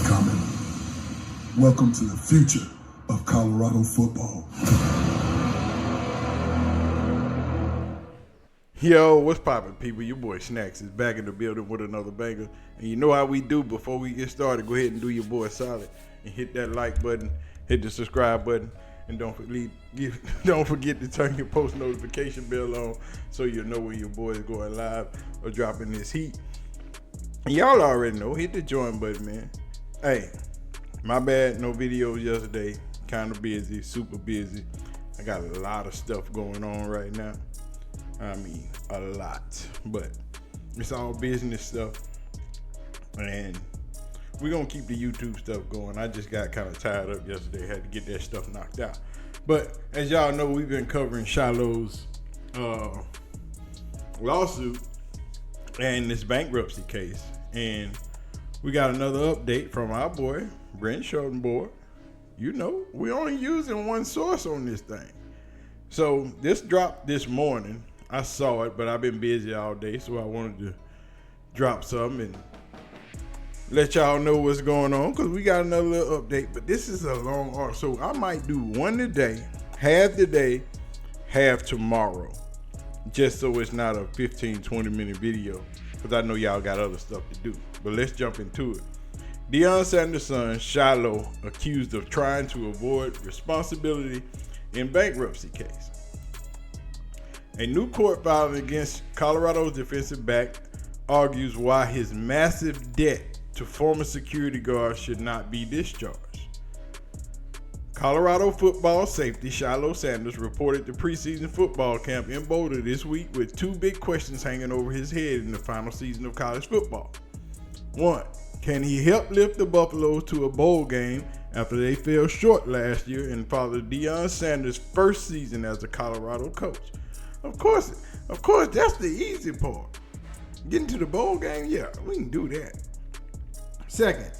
coming. Welcome to the future of Colorado football. Yo, what's poppin', people? Your boy Snacks is back in the building with another banger. And you know how we do. Before we get started, go ahead and do your boy solid and hit that like button, hit the subscribe button, and don't forget to turn your post notification bell on so you'll know when your boy is going live or dropping this heat. And y'all already know, hit the join button, man. Hey, my bad, no videos yesterday. Kind of busy, super busy. I got a lot of stuff going on right now. I mean, a lot, but it's all business stuff, and we're gonna keep the YouTube stuff going. I just got kind of tired up yesterday, had to get that stuff knocked out. But as y'all know, we've been covering Shilo's lawsuit and this bankruptcy case, and we got another update from our boy Brent Schottenborg. You know, we're only using one source on this thing. So this dropped this morning. I saw it, but I've been busy all day, so I wanted to drop something and let y'all know what's going on, because we got another little update. But this is a long arc, so I might do one today, half today, half tomorrow, just so it's not a 15-20 minute video, because I know y'all got other stuff to do. But let's jump into it. Deionsanders' son, Shilo, accused of trying to avoid responsibility in bankruptcy case. A new court filing against Colorado's defensive back argues why his massive debt to former security guards should not be discharged. Colorado football safety Shilosanders reported the preseason football camp in Boulder this week with two big questions hanging over his head in the final season of college football. One, can he help lift the Buffaloes to a bowl game after they fell short last year and Father Deion Sanders' first season as a Colorado coach? Of course, that's the easy part. Getting to the bowl game, yeah, we can do that. Second,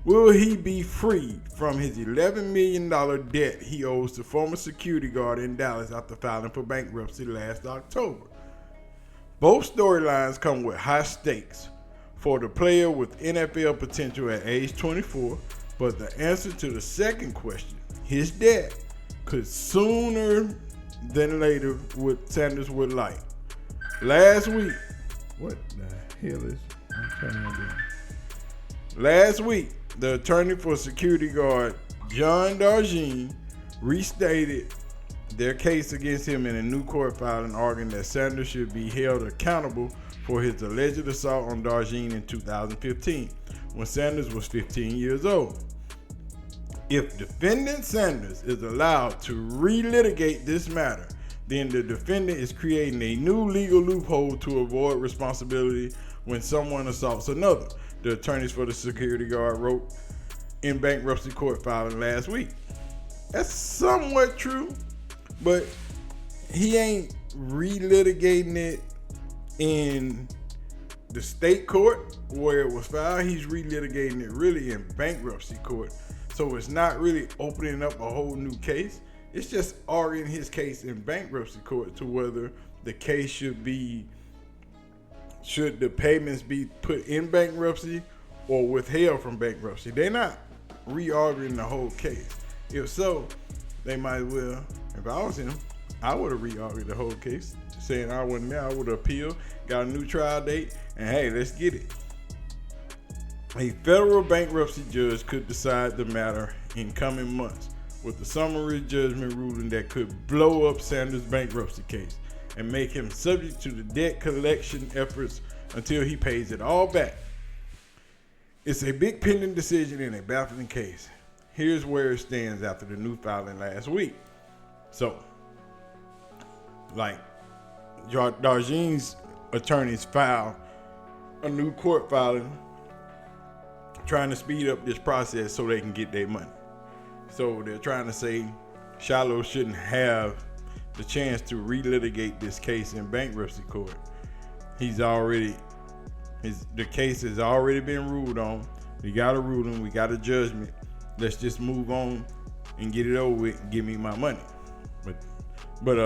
will he be freed from his $11 million debt he owes to former security guard in Dallas after filing for bankruptcy last October? Both storylines come with high stakes for the player with NFL potential at age 24, but the answer to the second question, his debt, could sooner than later what Sanders would like. Last week, what the hell is I'm turning it down. Last week, the attorney for security guard John Darjean restated their case against him in a new court filing, arguing that Sanders should be held accountable for his alleged assault on Darjean in 2015, when Sanders was 15 years old. If defendant Sanders is allowed to relitigate this matter, then the defendant is creating a new legal loophole to avoid responsibility when someone assaults another, the attorneys for the security guard wrote in bankruptcy court filing last week. That's somewhat true, but he ain't relitigating it in the state court where it was filed. He's relitigating it really in bankruptcy court. So it's not really opening up a whole new case. It's just arguing his case in bankruptcy court to whether the case should the payments be put in bankruptcy or withheld from bankruptcy. They're not re-arguing the whole case. If so, they might as well, if I was him, I would have re-argued the whole case, saying I wasn't there, I would have appealed, got a new trial date, and hey, let's get it. A federal bankruptcy judge could decide the matter in coming months with a summary judgment ruling that could blow up Sanders' bankruptcy case and make him subject to the debt collection efforts until he pays it all back. It's a big pending decision in a baffling case. Here's where it stands after the new filing last week. So, like, Darjean's attorneys filed a new court filing trying to speed up this process so they can get their money. So they're trying to say Shilo shouldn't have the chance to relitigate this case in bankruptcy court. The case has already been ruled on. We got a ruling, we got a judgment. Let's just move on and get it over with and give me my money. But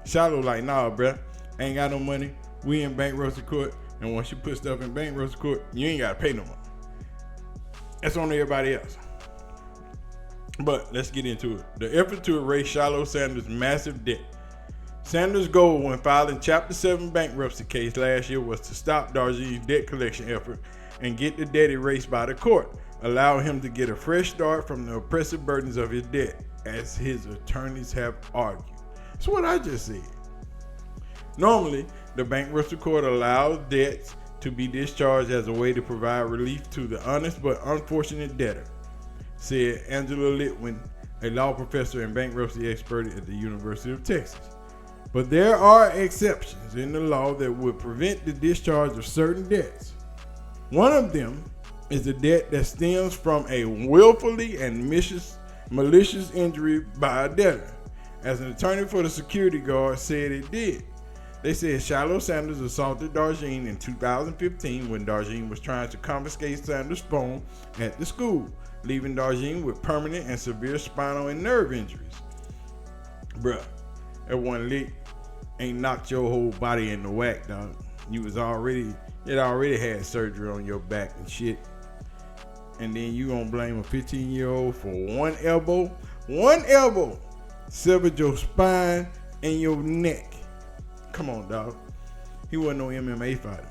Shilo like, nah, bruh, ain't got no money. We in bankruptcy court, and once you put stuff in bankruptcy court, you ain't gotta pay no more. That's on everybody else. But let's get into it. The effort to erase Shilo Sanders' massive debt. Sanders' goal when filing Chapter 7 bankruptcy case last year was to stop Darjeel's debt collection effort and get the debt erased by the court, allowing him to get a fresh start from the oppressive burdens of his debt, as his attorneys have argued. That's what I just said. Normally, the bankruptcy court allows debts to be discharged as a way to provide relief to the honest but unfortunate debtor, said Angela Litwin, a law professor and bankruptcy expert at the University of Texas. But there are exceptions in the law that would prevent the discharge of certain debts. One of them is a debt that stems from a willfully and malicious injury by a debtor, as an attorney for the security guard said it did. They said Shilo Sanders assaulted Darjean in 2015 when Darjean was trying to confiscate Sanders' phone at the school, leaving Darjean with permanent and severe spinal and nerve injuries. Bruh, that one lick ain't knocked your whole body in the whack, dog. It already had surgery on your back and shit. And then you gonna blame a 15-year-old for one elbow? One elbow severed your spine and your neck. Come on, dog. He wasn't no MMA fighter.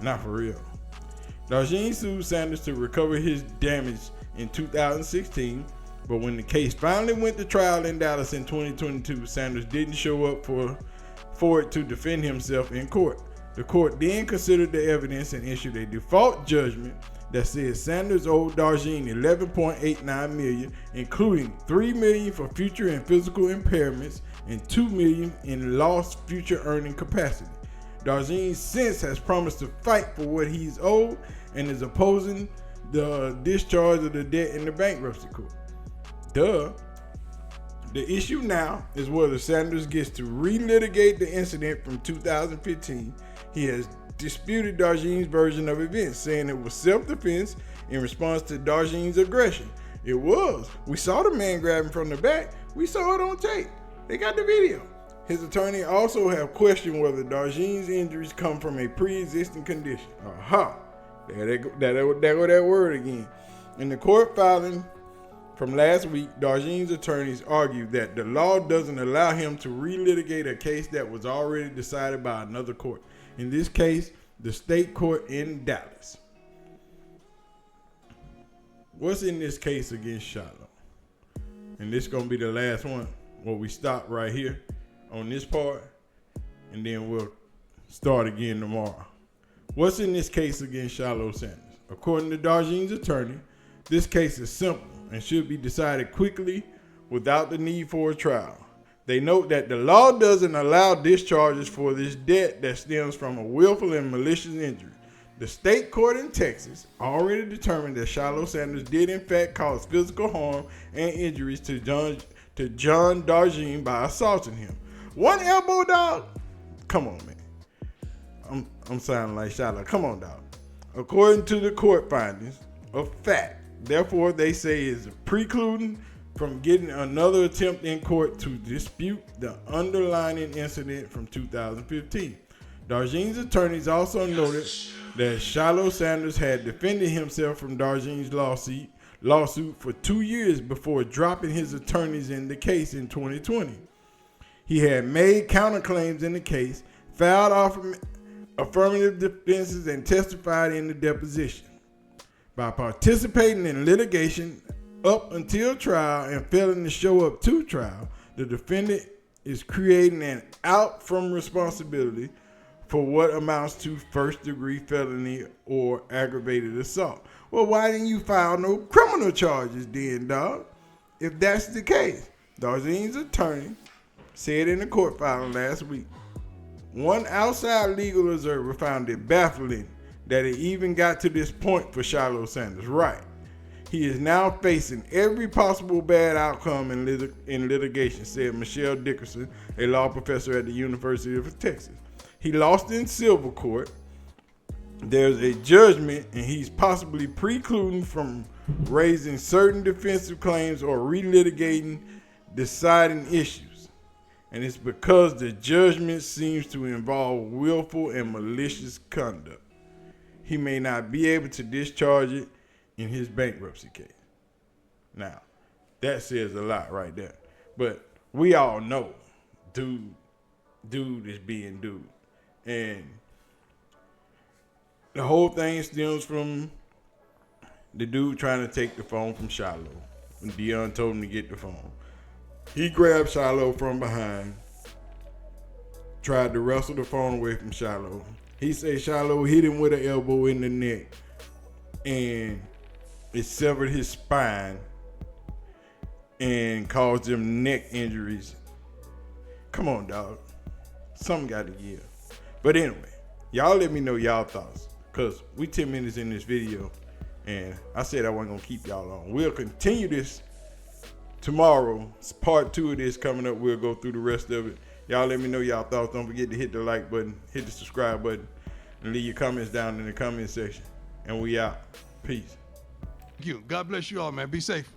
Not for real. Darjean sued Sanders to recover his damage in 2016, but when the case finally went to trial in Dallas in 2022, Sanders didn't show up for it to defend himself in court. The court then considered the evidence and issued a default judgment that said Sanders owed Darjean $11.89 million, including $3 million for future and physical impairments and $2 million in lost future earning capacity. Darjean since has promised to fight for what he's owed and is opposing the discharge of the debt in the bankruptcy court. The issue now is whether Sanders gets to relitigate the incident from 2015. He has disputed Darjean's version of events, saying it was self-defense in response to Darjean's aggression. It was. We saw the man grabbing from the back. We saw it on tape. They got the video. His attorney also have questioned whether Darjean's injuries come from a pre-existing condition. Aha. There go that word again. In the court filing from last week, Darjean's attorneys argued that the law doesn't allow him to relitigate a case that was already decided by another court. In this case, the state court in Dallas. What's in this case against Shilo? And this is going to be the last one where we stop right here on this part, and then we'll start again tomorrow. What's in this case against Shilo Sanders? According to Darjean's attorney, this case is simple and should be decided quickly without the need for a trial. They note that the law doesn't allow discharges for this debt that stems from a willful and malicious injury. The state court in Texas already determined that Shilo Sanders did in fact cause physical harm and injuries to John Darjean by assaulting him. One elbow, dog? Come on, man. I'm sounding like Shilo. Come on, dog. According to the court findings of fact, therefore they say is precluding from getting another attempt in court to dispute the underlying incident from 2015. Darjean's attorneys also noted that Shilo Sanders had defended himself from Darjean's lawsuit for 2 years before dropping his attorneys in the case in 2020. He had made counterclaims in the case, filed off affirmative defenses, and testified in the deposition. By participating in litigation up until trial and failing to show up to trial, the defendant is creating an out from responsibility for what amounts to first-degree felony or aggravated assault. Well, why didn't you file no criminal charges then, dog? If that's the case, Darjean's attorney said in the court filing last week, one outside legal observer found it baffling that it even got to this point for Shilo Sanders. Right. He is now facing every possible bad outcome in litigation, said Michelle Dickerson, a law professor at the University of Texas. He lost in civil court. There's a judgment, and he's possibly precluding from raising certain defensive claims or relitigating deciding issues. And it's because the judgment seems to involve willful and malicious conduct. He may not be able to discharge it in his bankruptcy case. Now, that says a lot right there. But we all know dude is being dude. And the whole thing stems from the dude trying to take the phone from Shilo. When Deion told him to get the phone. He grabbed Shilo from behind, tried to wrestle the phone away from Shilo. He said Shilo hit him with an elbow in the neck, and it severed his spine and caused him neck injuries. Come on, dog. Something got to give. But anyway, y'all let me know y'all thoughts, because we 10 minutes in this video, and I said I wasn't going to keep y'all on. We'll continue this tomorrow. It's part 2 of this coming up. We'll go through the rest of it. Y'all let me know y'all thoughts. Don't forget to hit the like button, hit the subscribe button, and leave your comments down in the comment section. And we out. Peace. Thank you. God bless you all, man. Be safe.